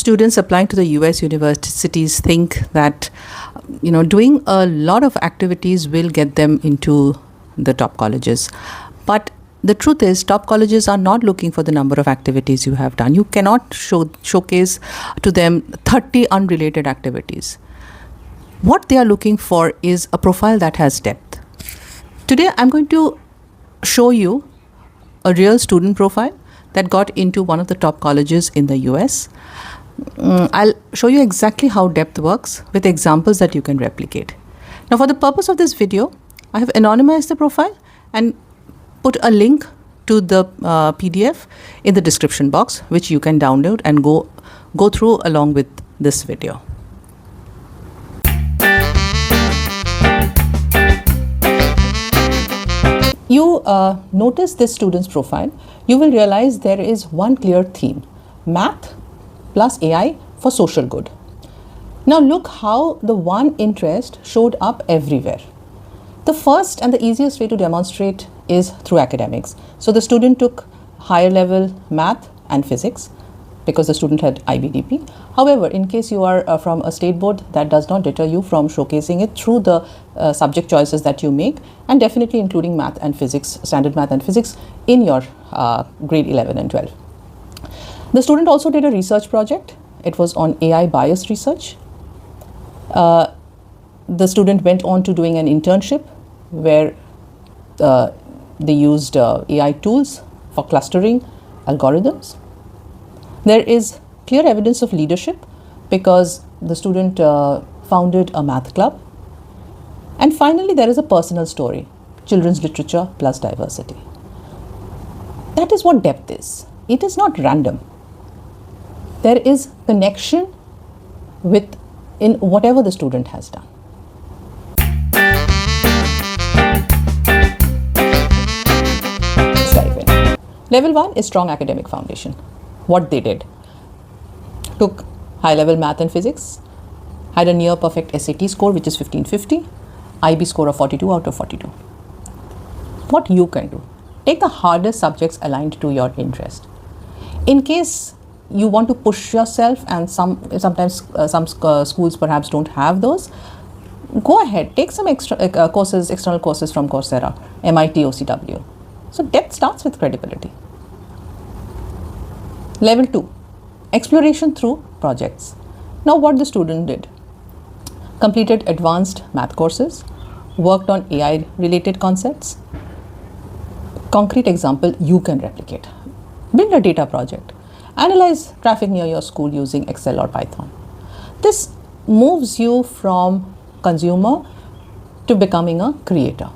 students applying to the U.S. universities think that, doing a lot of activities will get them into the top colleges. But the truth is, top colleges are not looking for the number of activities you have done. You cannot showcase to them 30 unrelated activities. What they are looking for is a profile that has depth. Today, I'm going to show you a real student profile that got into one of the top colleges in the US. I'll show you exactly how depth works with examples that you can replicate. Now, for the purpose of this video, I have anonymized the profile and put a link to the PDF in the description box, which you can download and go through along with this video. You notice this student's profile, you will realize there is one clear theme: math plus AI for social good. Now look how the one interest showed up everywhere. The first and the easiest way to demonstrate is through academics. So the student took higher level math and physics because the student had IBDP. However, in case you are from a state board, that does not deter you from showcasing it through the subject choices that you make, and definitely including math and physics, standard math and physics in your grade 11 and 12. The student also did a research project. It was on AI bias research. The student went on to doing an internship where they used AI tools for clustering algorithms. There is clear evidence of leadership because the student founded a math club. And finally, there is a personal story: children's literature plus diversity. That is what depth is. It is not random. There is connection in whatever the student has done. Let's dive in. Level 1 is strong academic foundation. What they did: took high level math and physics, had a near perfect SAT score, which is 1550, IB score of 42 out of 42. What you can do: take the hardest subjects aligned to your interest. In case you want to push yourself, and sometimes some schools perhaps don't have those, go ahead, take some external courses from Coursera, MIT, OCW. So depth starts with credibility. Level 2, exploration through projects. Now what the student did: completed advanced math courses, worked on AI related concepts. Concrete example you can replicate: build a data project, analyze traffic near your school using Excel or Python. This moves you from consumer to becoming a creator.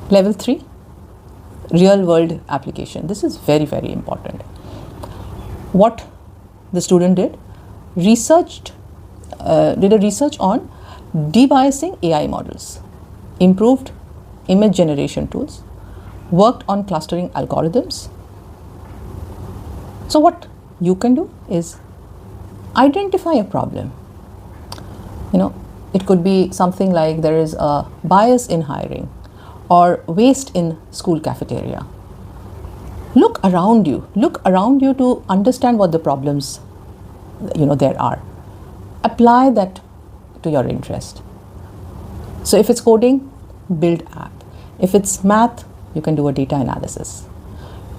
Level 3, real world application. This is very, very important. What the student did: did a research on debiasing AI models, improved image generation tools, worked on clustering algorithms. So what you can do is identify a problem. It could be something like there is a bias in hiring or waste in school cafeteria. Look around you to understand what the problems there are. Apply that to your interest. So if it's coding, build app. If it's math, you can do a data analysis.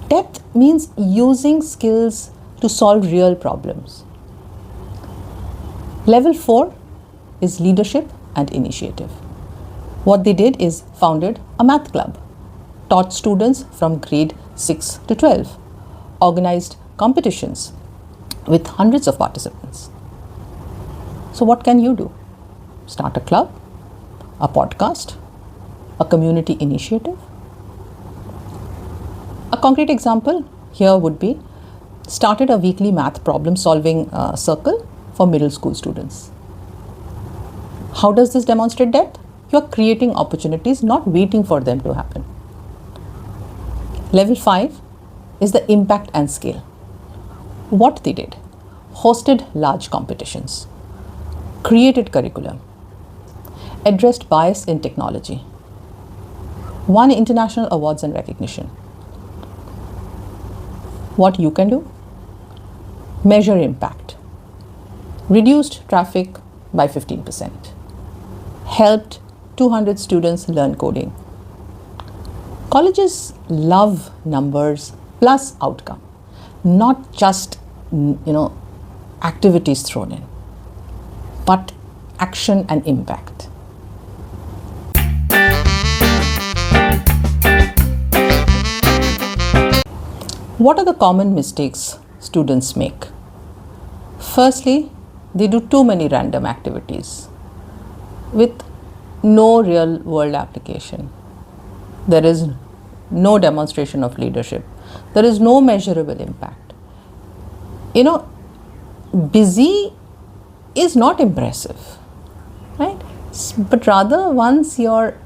Depth means using skills to solve real problems. Level 4 is leadership and initiative. What they did is founded a math club, taught students from grade 6 to 12, organized competitions with hundreds of participants. So what can you do? Start a club, a podcast, a community initiative. A concrete example here would be: started a weekly math problem solving circle for middle school students. How does this demonstrate depth? You are creating opportunities, not waiting for them to happen. Level 5 is the impact and scale. What they did: hosted large competitions, created curriculum, addressed bias in technology, won international awards and recognition. What you can do? Measure impact. Reduced traffic by 15%. Helped 200 students learn coding. Colleges love numbers plus outcome, not just activities thrown in, but action and impact. What are the common mistakes students make? Firstly, they do too many random activities with no real world application. There is no demonstration of leadership. There is no measurable impact. Busy is not impressive, right? But rather, once your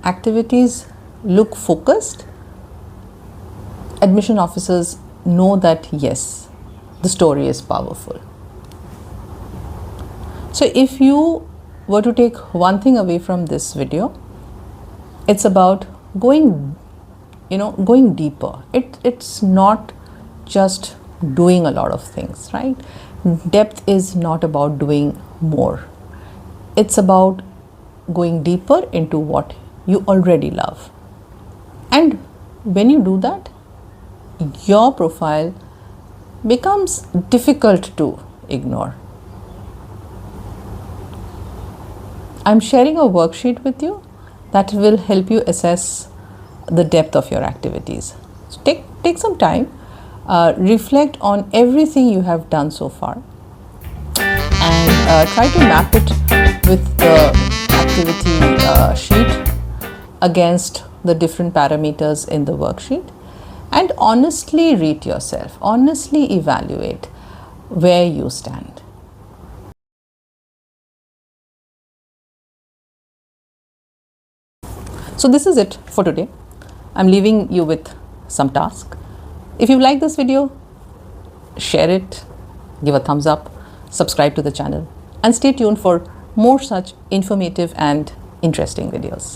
activities look focused, admission officers know that yes, the story is powerful. So if you were to take one thing away from this video, it's about going deeper. It's not just doing a lot of things, right? Depth is not about doing more. It's about going deeper into what you already love. And when you do that, your profile becomes difficult to ignore. I'm sharing a worksheet with you that will help you assess the depth of your activities. So take some time, reflect on everything you have done so far, and try to map it with the activity sheet against the different parameters in the worksheet, and honestly rate yourself, honestly evaluate where you stand. So this is it for today. I'm leaving you with some task. If you like this video, share it, give a thumbs up, subscribe to the channel, and stay tuned for more such informative and interesting videos.